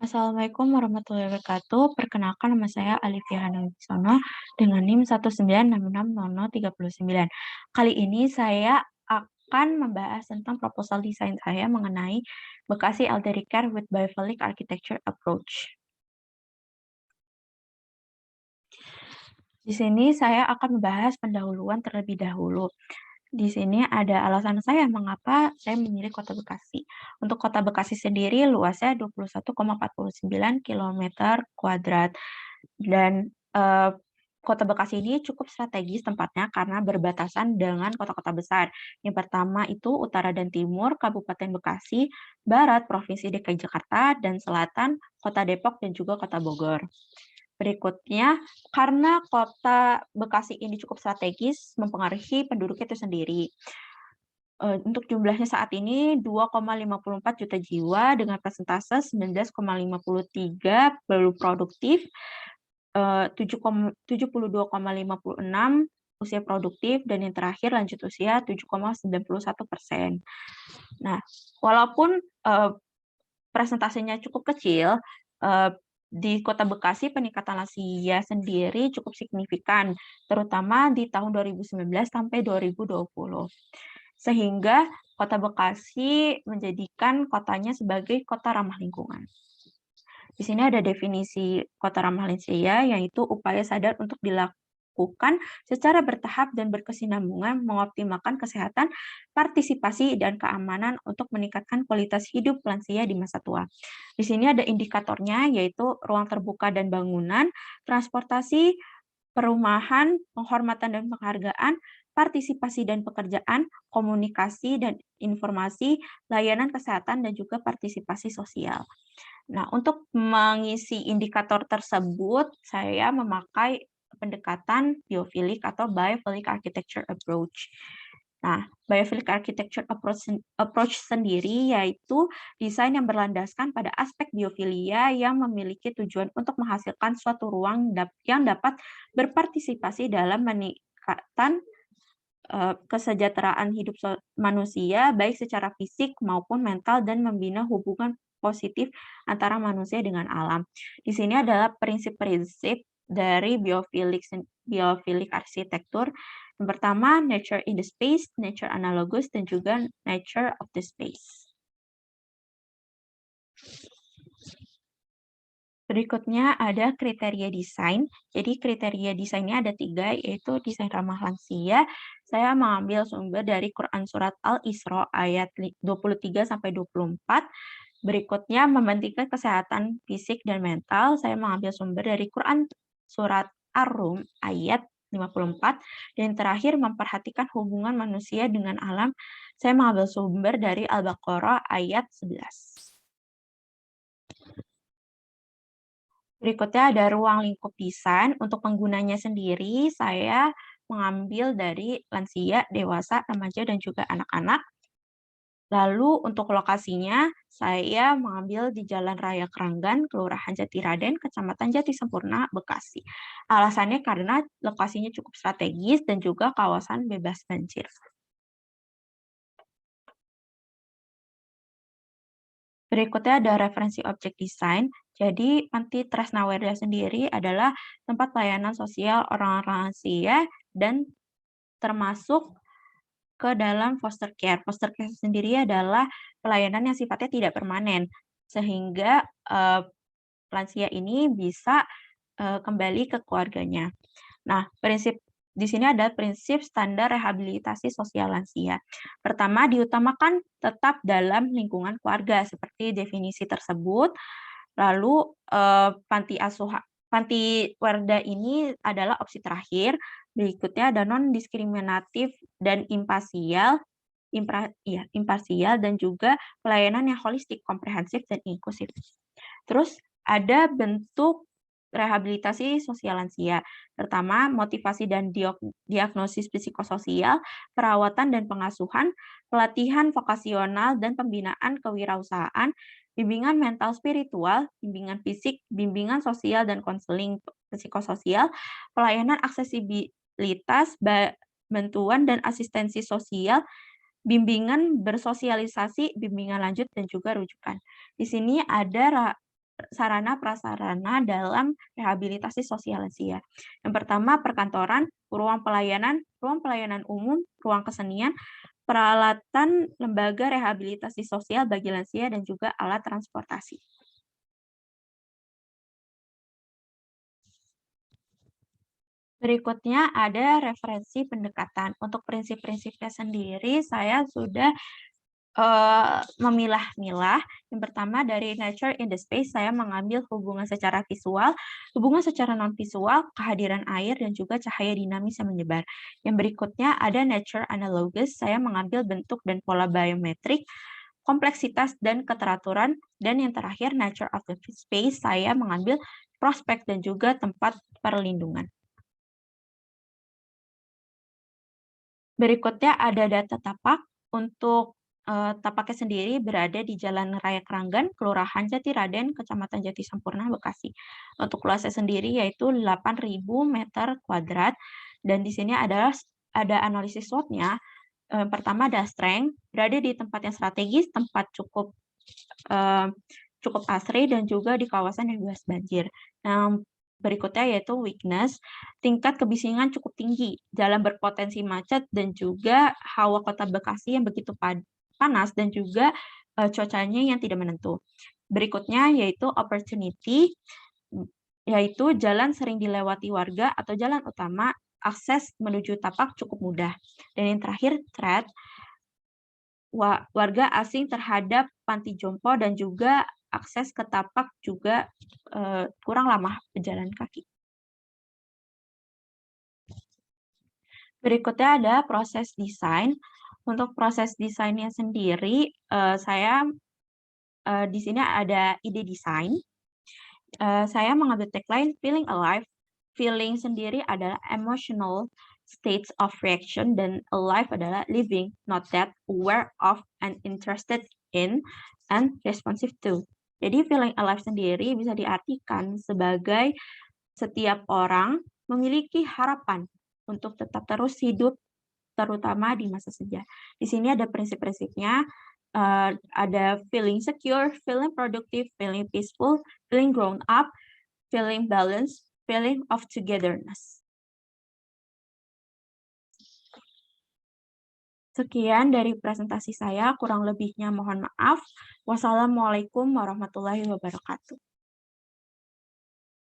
Assalamualaikum warahmatullahi wabarakatuh. Perkenalkan nama saya Alifia Hanaudisono dengan NIM 1966039. Kali ini saya akan membahas tentang proposal desain saya mengenai Bekasi Elderly Care with Biophilic Architecture Approach. Di sini saya akan membahas pendahuluan terlebih dahulu. Di sini ada alasan saya mengapa saya memilih Kota Bekasi. Untuk Kota Bekasi sendiri luasnya 21,49 kilometer kuadrat dan Kota Bekasi ini cukup strategis tempatnya karena berbatasan dengan kota-kota besar. Yang pertama itu utara dan timur Kabupaten Bekasi, barat Provinsi DKI Jakarta, dan selatan Kota Depok dan juga Kota Bogor. Berikutnya, karena Kota Bekasi ini cukup strategis, mempengaruhi penduduknya itu sendiri. Untuk jumlahnya saat ini 2,54 juta jiwa dengan persentase 19,53 baru produktif, 72,56 usia produktif, dan yang terakhir lanjut usia 7,91%. Nah, walaupun presentasenya cukup kecil, di Kota Bekasi peningkatan lansia sendiri cukup signifikan, terutama di tahun 2019 sampai 2020. Sehingga Kota Bekasi menjadikan kotanya sebagai kota ramah lingkungan. Di sini ada definisi kota ramah lansia, yaitu upaya sadar untuk dilakukan secara bertahap dan berkesinambungan mengoptimalkan kesehatan, partisipasi, dan keamanan untuk meningkatkan kualitas hidup lansia di masa tua. Di sini ada indikatornya, yaitu ruang terbuka dan bangunan, transportasi, perumahan, penghormatan dan penghargaan, partisipasi dan pekerjaan, komunikasi dan informasi, layanan kesehatan, dan juga partisipasi sosial. Nah, untuk mengisi indikator tersebut, saya memakai pendekatan biophilic atau biophilic architecture approach. Nah, biophilic architecture approach sendiri yaitu desain yang berlandaskan pada aspek biofilia yang memiliki tujuan untuk menghasilkan suatu ruang yang dapat berpartisipasi dalam meningkatkan kesejahteraan hidup manusia, baik secara fisik maupun mental, dan membina hubungan positif antara manusia dengan alam. Di sini adalah prinsip-prinsip dari biophilic arsitektur. Yang pertama, nature in the space, nature analogous, dan juga nature of the space. Berikutnya ada kriteria desain. Jadi kriteria desainnya ada 3, yaitu desain ramah lansia. Saya mengambil sumber dari Quran Surat Al-Isra ayat 23-24. Berikutnya, mementingkan kesehatan fisik dan mental. Saya mengambil sumber dari Quran Surat Ar-Rum ayat 54. Dan terakhir, memperhatikan hubungan manusia dengan alam. Saya mengambil sumber dari Al-Baqarah ayat 11. Berikutnya ada ruang lingkup desain. Untuk penggunanya sendiri, saya mengambil dari lansia, dewasa, remaja, dan juga anak-anak. Lalu untuk lokasinya, saya mengambil di Jalan Raya Keranggan, Kelurahan Jatiraden, Kecamatan Jatisempurna, Bekasi. Alasannya karena lokasinya cukup strategis dan juga kawasan bebas banjir. Berikutnya ada referensi objek desain. Jadi, Panti Tresnawerdha sendiri adalah tempat pelayanan sosial orang-orang lansia dan termasuk ke dalam foster care. Foster care sendiri adalah pelayanan yang sifatnya tidak permanen, sehingga lansia ini bisa kembali ke keluarganya. Nah, di sini ada prinsip standar rehabilitasi sosial lansia. Pertama, diutamakan tetap dalam lingkungan keluarga seperti definisi tersebut. Lalu Panti Werda ini adalah opsi terakhir. Berikutnya ada non-diskriminatif dan imparsial dan juga pelayanan yang holistik, komprehensif, dan inklusif. Terus ada bentuk rehabilitasi sosial lansia. Pertama, motivasi dan diagnosis psikososial, perawatan dan pengasuhan, pelatihan vokasional dan pembinaan kewirausahaan, bimbingan mental spiritual, bimbingan fisik, bimbingan sosial dan konseling psikososial, pelayanan aksesibilitas, bantuan dan asistensi sosial, bimbingan bersosialisasi, bimbingan lanjut, dan juga rujukan. Di sini ada sarana prasarana dalam rehabilitasi sosial lansia. Yang pertama perkantoran, ruang pelayanan umum, ruang kesenian, peralatan lembaga rehabilitasi sosial bagi lansia, dan juga alat transportasi. Berikutnya ada referensi pendekatan. Untuk prinsip-prinsipnya sendiri, saya sudah memilah-milah. Yang pertama dari Nature in the Space, saya mengambil hubungan secara visual, hubungan secara non-visual, kehadiran air, dan juga cahaya dinamis yang menyebar. Yang berikutnya ada Nature Analogous, saya mengambil bentuk dan pola biometrik, kompleksitas dan keteraturan, dan yang terakhir Nature of the Space, saya mengambil prospek dan juga tempat perlindungan. Berikutnya ada data tapak. Untuk tapaknya sendiri berada di Jalan Raya Keranggan, Kelurahan Jatiraden, Kecamatan Jati Sampurna, Bekasi. Untuk luasnya sendiri yaitu 8.000 meter kuadrat, dan di sini ada analisis SWOT-nya. Pertama ada strength, berada di tempat yang strategis, tempat cukup asri, dan juga di kawasan yang bebas banjir. Berikutnya yaitu weakness, tingkat kebisingan cukup tinggi, jalan berpotensi macet, dan juga hawa kota Bekasi yang begitu panas, dan juga cuacanya yang tidak menentu. Berikutnya yaitu opportunity, yaitu jalan sering dilewati warga atau jalan utama, akses menuju tapak cukup mudah. Dan yang terakhir threat, warga asing terhadap panti jompo, dan juga akses ke tapak juga kurang lama berjalan kaki. Berikutnya ada proses desain. Untuk proses desainnya sendiri, saya di sini ada ide desain. Saya mengambil tagline Feeling Alive. Feeling sendiri adalah emotional states of reaction, dan alive adalah living, not dead, aware of, and interested in, and responsive to. Jadi feeling alive sendiri bisa diartikan sebagai setiap orang memiliki harapan untuk tetap terus hidup, terutama di masa senja. Di sini ada prinsip-prinsipnya, ada feeling secure, feeling productive, feeling peaceful, feeling grown up, feeling balanced, feeling of togetherness. Sekian dari presentasi saya, kurang lebihnya mohon maaf. Wassalamualaikum warahmatullahi wabarakatuh.